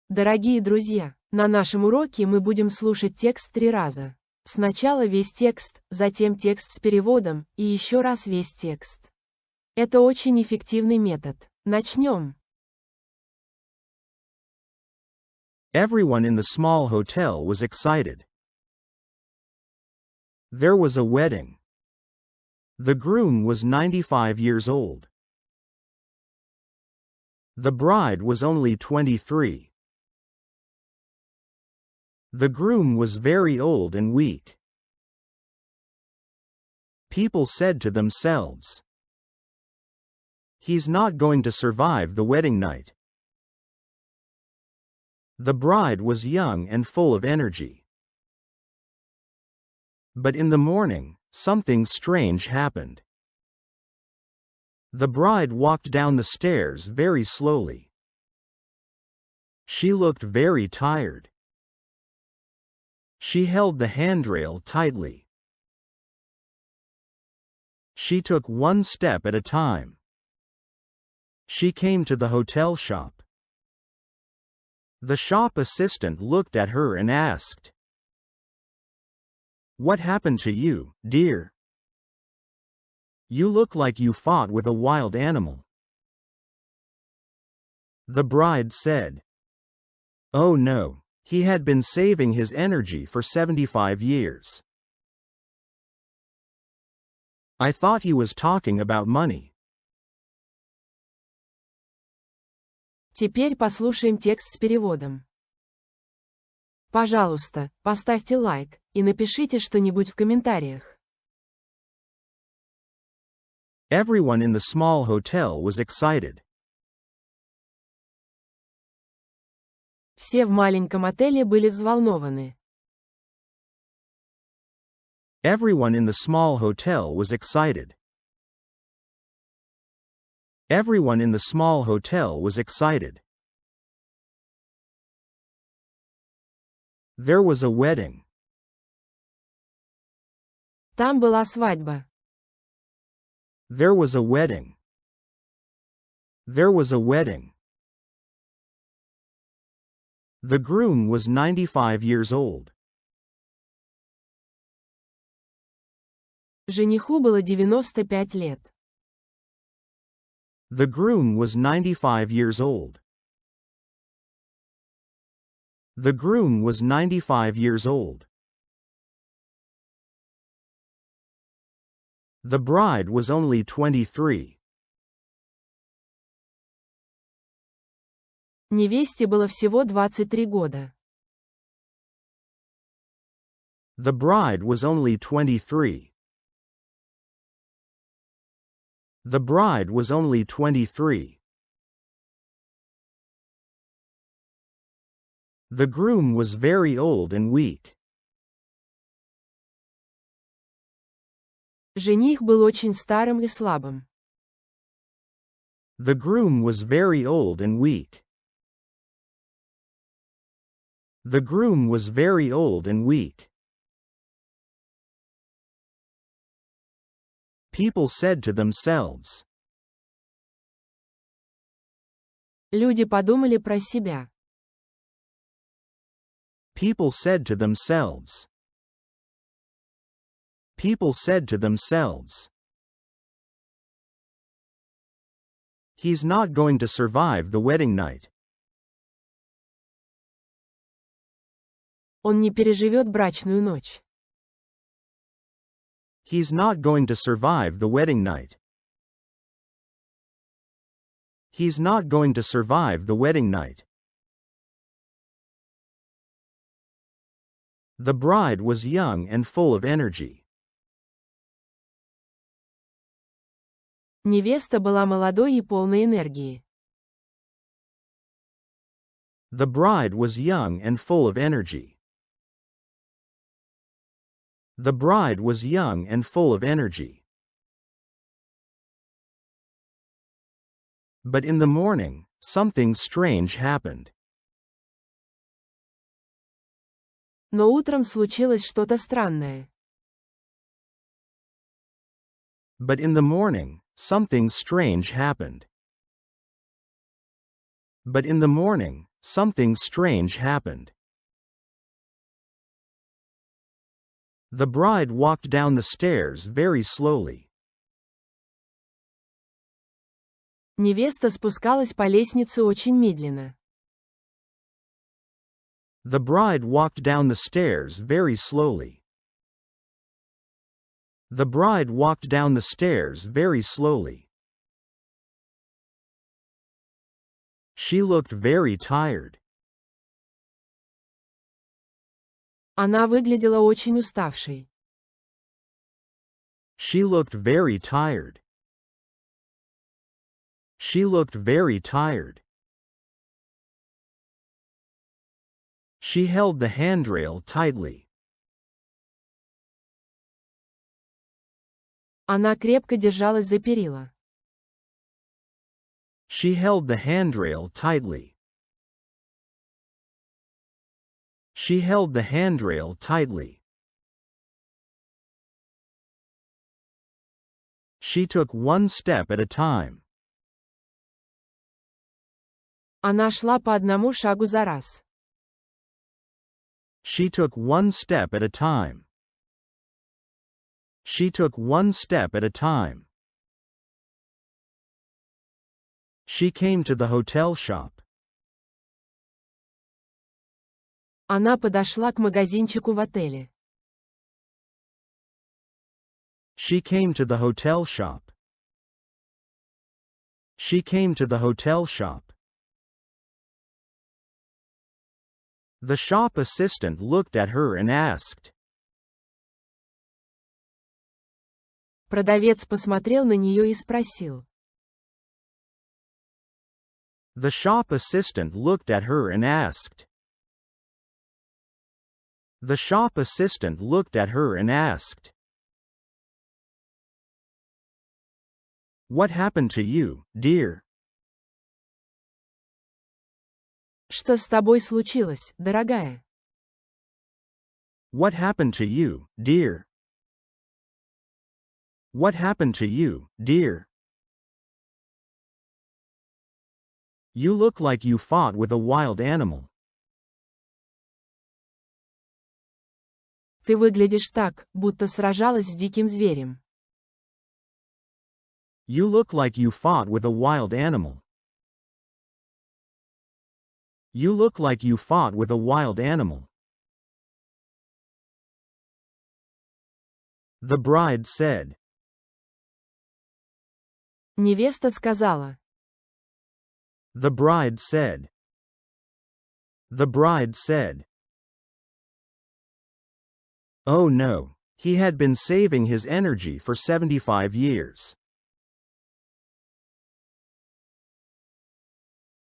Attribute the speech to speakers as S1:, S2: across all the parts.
S1: Дорогие друзья, на нашем уроке мы будем слушать текст 3 раза. Сначала весь текст, затем текст с переводом, и еще раз весь текст. Это очень эффективный метод. Начнем.
S2: Everyone in the small hotel was excited. There was a wedding. The groom was 95 years old. The bride was only 23. The groom was very old and weak. People said to themselves, "He's not going to survive the wedding night." The bride was young and full of energy. But in the morning, something strange happened. The bride walked down the stairs very slowly. She looked very tired. She held the handrail tightly. She took one step at a time. She came to the hotel shop. The shop assistant looked at her and asked, "What happened to you, dear? You look like you fought with a wild animal." The bride said, "Oh no, he had been saving his energy for 75 years. I thought he was talking about money."
S1: Теперь послушаем текст с переводом. Пожалуйста, поставьте лайк и напишите что-нибудь в комментариях.
S2: Everyone in the small hotel was excited.
S1: Все в маленьком отеле были взволнованы.
S2: Everyone in the small hotel was excited. Everyone in the small hotel was excited. There was a wedding.
S1: Там была свадьба.
S2: There was a wedding. There was a wedding. The groom was 95 years old.
S1: Жениху было 95 лет.
S2: The groom was 95 years old. The groom was 95 years old. The bride was only 23.
S1: Невесте было всего 23 года.
S2: The bride was only 23. The bride was only 23. The groom was very old and weak.
S1: Жених был очень старым и слабым.
S2: The groom was very old and weak. The groom was very old and weak. People said to themselves.
S1: Люди подумали про себя.
S2: People said to themselves. People said to themselves. He's not going to survive the wedding night.
S1: Он не переживет брачную ночь.
S2: He's not going to survive the wedding night. He's not going to survive the wedding night. The bride was young and full of energy.
S1: Невеста была молодой и полной энергии.
S2: The bride was young and full of energy. The bride was young and full of energy. But in the morning, something strange happened.
S1: Но утром случилось что-то странное.
S2: But in the morning, something strange happened. But in the morning, something strange happened. The bride walked down the stairs very slowly.
S1: Невеста спускалась по лестнице очень медленно.
S2: The bride walked down the stairs very slowly. The bride walked down the stairs very slowly. She looked very tired.
S1: Она выглядела очень уставшей.
S2: She looked very tired. She looked very tired. She held the handrail tightly.
S1: Она крепко держалась за перила.
S2: She held the handrail tightly. She held the handrail tightly. She took one step at a time.
S1: Она шла по одному шагу за раз.
S2: She took one step at a time. She took one step at a time. She came to the hotel shop.
S1: Она подошла к магазинчику в отеле.
S2: She came to the hotel shop. She came to the hotel shop. The shop assistant looked at her and asked.
S1: Продавец посмотрел на нее и спросил.
S2: The shop assistant looked at her and asked. The shop assistant looked at her and asked. What happened to you, dear?
S1: Что с тобой случилось, дорогая?
S2: What happened to you, dear? What happened to you, dear? You look like you fought with a wild animal.
S1: Ты выглядишь так, будто сражалась с диким зверем.
S2: You look like you fought with a wild animal. You look like you fought with a wild animal. The bride said.
S1: Невеста сказала.
S2: The bride said. The bride said. Oh no, he had been saving his energy for 75 years.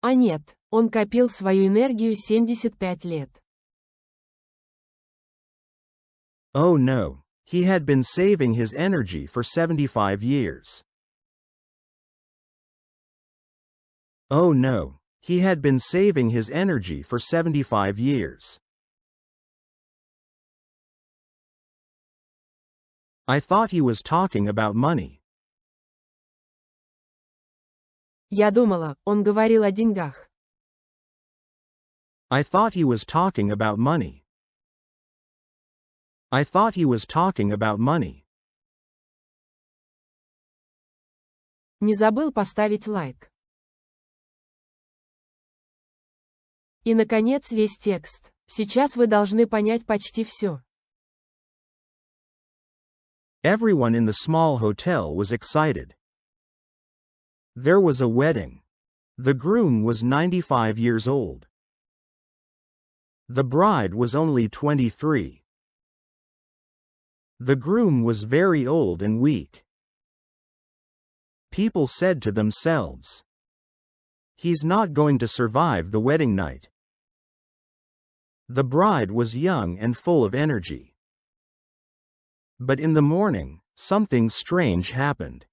S1: А нет, он копил свою энергию 75 лет.
S2: Oh no, he had been saving his energy for 75 years. Oh no, he had been saving his energy for 75 years. I thought he was talking about money.
S1: Я думала, он говорил о деньгах.
S2: I thought he was talking about money. I thought he was talking about money.
S1: Не забыл поставить лайк. И, наконец, весь текст. Сейчас вы должны понять почти все.
S2: Everyone in the small hotel was excited. There was a wedding. The groom was 95 years old. The bride was only 23. The groom was very old and weak. People said to themselves, "He's not going to survive the wedding night." The bride was young and full of energy. But in the morning, something strange happened.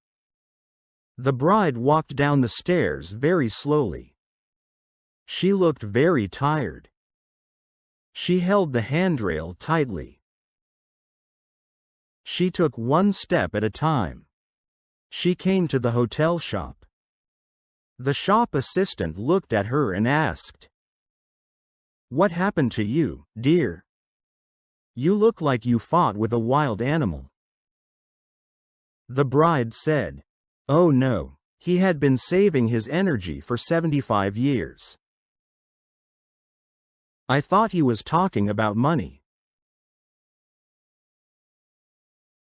S2: The bride walked down the stairs very slowly. She looked very tired. She held the handrail tightly. She took one step at a time. She came to the hotel shop. The shop assistant looked at her and asked, "What happened to you, dear? You look like you fought with a wild animal." The bride said, "Oh no, he had been saving his energy for 75 years. I thought he was talking about money."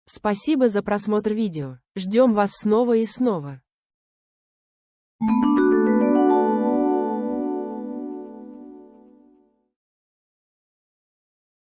S1: Спасибо за просмотр видео. Ждем вас снова и снова.